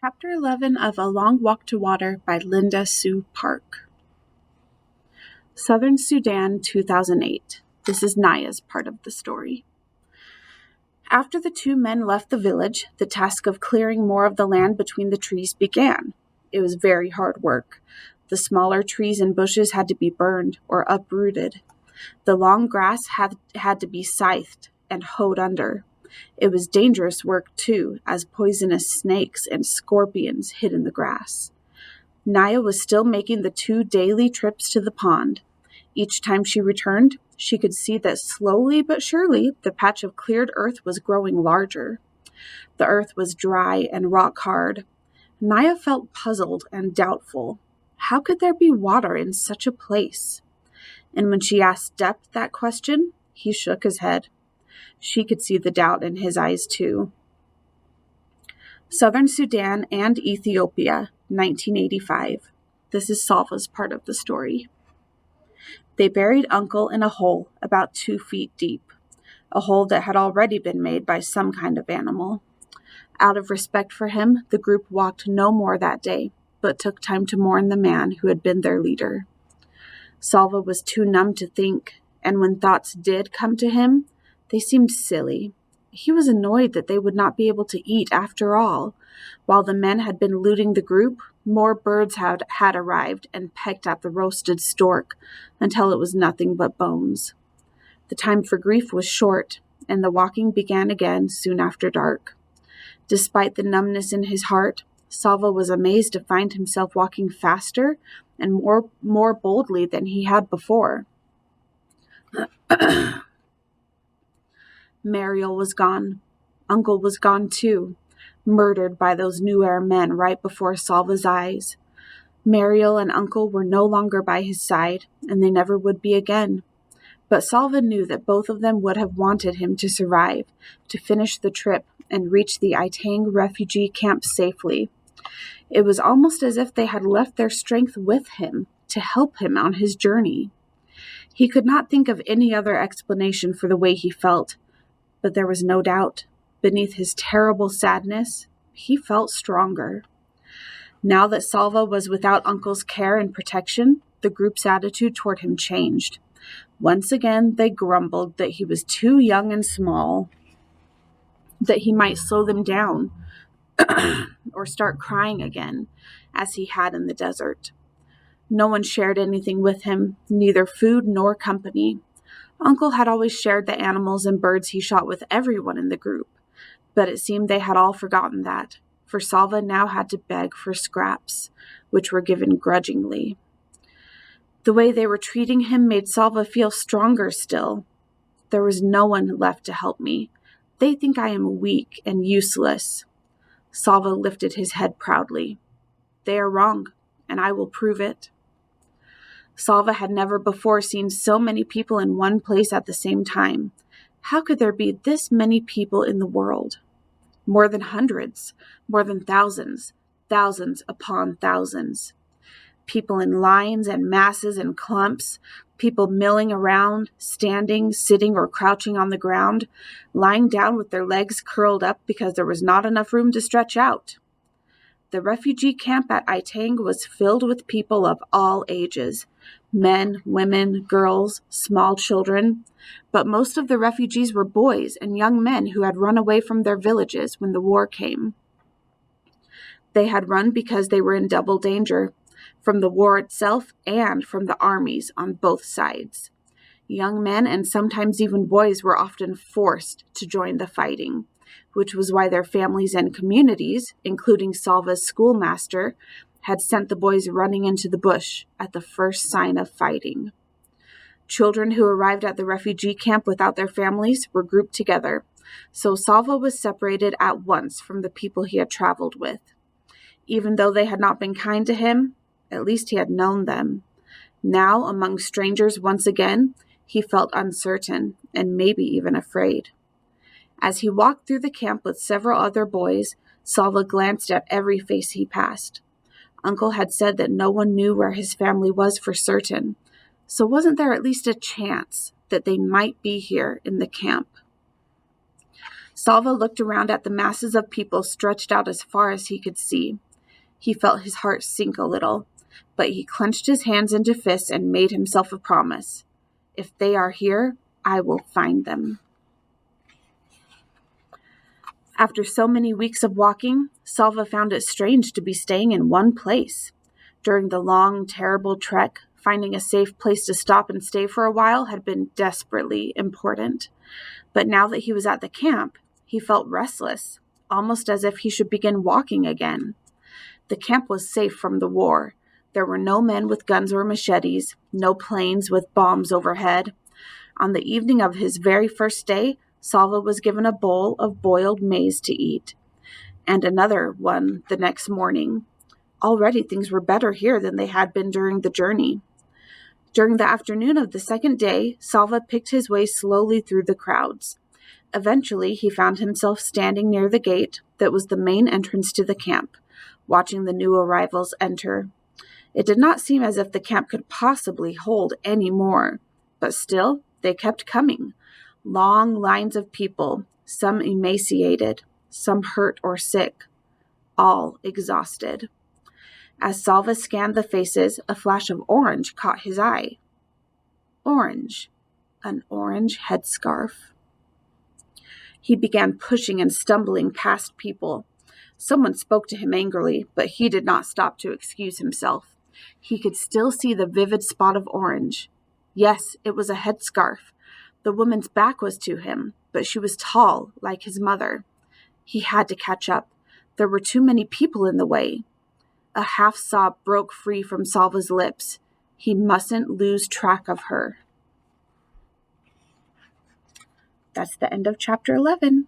Chapter 11 of A Long Walk to Water by Linda Sue Park. Southern Sudan, 2008. This is Naya's part of the story. After the two men left the village, the task of clearing more of the land between the trees began. It was very hard work. The smaller trees and bushes had to be burned or uprooted. The long grass had to be scythed and hoed under. It was dangerous work, too, as poisonous snakes and scorpions hid in the grass. Naya was still making the 2 daily trips to the pond. Each time she returned, she could see that slowly but surely the patch of cleared earth was growing larger. The earth was dry and rock-hard. Naya felt puzzled and doubtful. How could there be water in such a place? And when she asked Depp that question, he shook his head. She could see the doubt in his eyes, too. Southern Sudan and Ethiopia, 1985. This is Salva's part of the story. They buried Uncle in a hole about 2 feet deep, a hole that had already been made by some kind of animal. Out of respect for him, the group walked no more that day, but took time to mourn the man who had been their leader. Salva was too numb to think, and when thoughts did come to him, they seemed silly. He was annoyed that they would not be able to eat after all. While the men had been looting the group, more birds had arrived and pecked at the roasted stork until it was nothing but bones. The time for grief was short, and the walking began again soon after dark. Despite the numbness in his heart, Salva was amazed to find himself walking faster and more boldly than he had before. Mariel was gone. Uncle was gone too, murdered by those Nuer men right before Salva's eyes. Mariel and Uncle were no longer by his side, and they never would be again. But Salva knew that both of them would have wanted him to survive, to finish the trip and reach the Itang refugee camp safely. It was almost as if they had left their strength with him to help him on his journey. He could not think of any other explanation for the way he felt, but there was no doubt. Beneath his terrible sadness, he felt stronger. Now that Salva was without Uncle's care and protection, the group's attitude toward him changed. Once again, they grumbled that he was too young and small, that he might slow them down or start crying again, as he had in the desert. No one shared anything with him, neither food nor company. Uncle had always shared the animals and birds he shot with everyone in the group, but it seemed they had all forgotten that, for Salva now had to beg for scraps, which were given grudgingly. The way they were treating him made Salva feel stronger still. There was no one left to help me. They think I am weak and useless. Salva lifted his head proudly. They are wrong, and I will prove it. Salva had never before seen so many people in one place at the same time. How could there be this many people in the world? More than hundreds, more than thousands, thousands upon thousands. People in lines and masses and clumps, people milling around, standing, sitting, or crouching on the ground, lying down with their legs curled up because there was not enough room to stretch out. The refugee camp at Itang was filled with people of all ages, men, women, girls, small children, but most of the refugees were boys and young men who had run away from their villages when the war came. They had run because they were in double danger, from the war itself and from the armies on both sides. Young men and sometimes even boys were often forced to join the fighting, which was why their families and communities, including Salva's schoolmaster, had sent the boys running into the bush at the first sign of fighting. Children who arrived at the refugee camp without their families were grouped together, so Salva was separated at once from the people he had traveled with. Even though they had not been kind to him, at least he had known them. Now, among strangers once again, he felt uncertain and maybe even afraid. As he walked through the camp with several other boys, Salva glanced at every face he passed. Uncle had said that no one knew where his family was for certain, so wasn't there at least a chance that they might be here in the camp? Salva looked around at the masses of people stretched out as far as he could see. He felt his heart sink a little, but he clenched his hands into fists and made himself a promise. If they are here, I will find them. After so many weeks of walking, Salva found it strange to be staying in one place. During the long, terrible trek, finding a safe place to stop and stay for a while had been desperately important. But now that he was at the camp, he felt restless, almost as if he should begin walking again. The camp was safe from the war. There were no men with guns or machetes, no planes with bombs overhead. On the evening of his very first day, Salva was given a bowl of boiled maize to eat, and another one the next morning. Already things were better here than they had been during the journey. During the afternoon of the second day, Salva picked his way slowly through the crowds. Eventually, he found himself standing near the gate that was the main entrance to the camp, watching the new arrivals enter. It did not seem as if the camp could possibly hold any more, but still, they kept coming. Long lines of people, some emaciated, some hurt or sick, all exhausted. As Salva scanned the faces, a flash of orange caught his eye. Orange. An orange headscarf. He began pushing and stumbling past people. Someone spoke to him angrily, but he did not stop to excuse himself. He could still see the vivid spot of orange. Yes, it was a headscarf. The woman's back was to him, but she was tall, like his mother. He had to catch up. There were too many people in the way. A half-sob broke free from Salva's lips. He mustn't lose track of her. That's the end of chapter 11.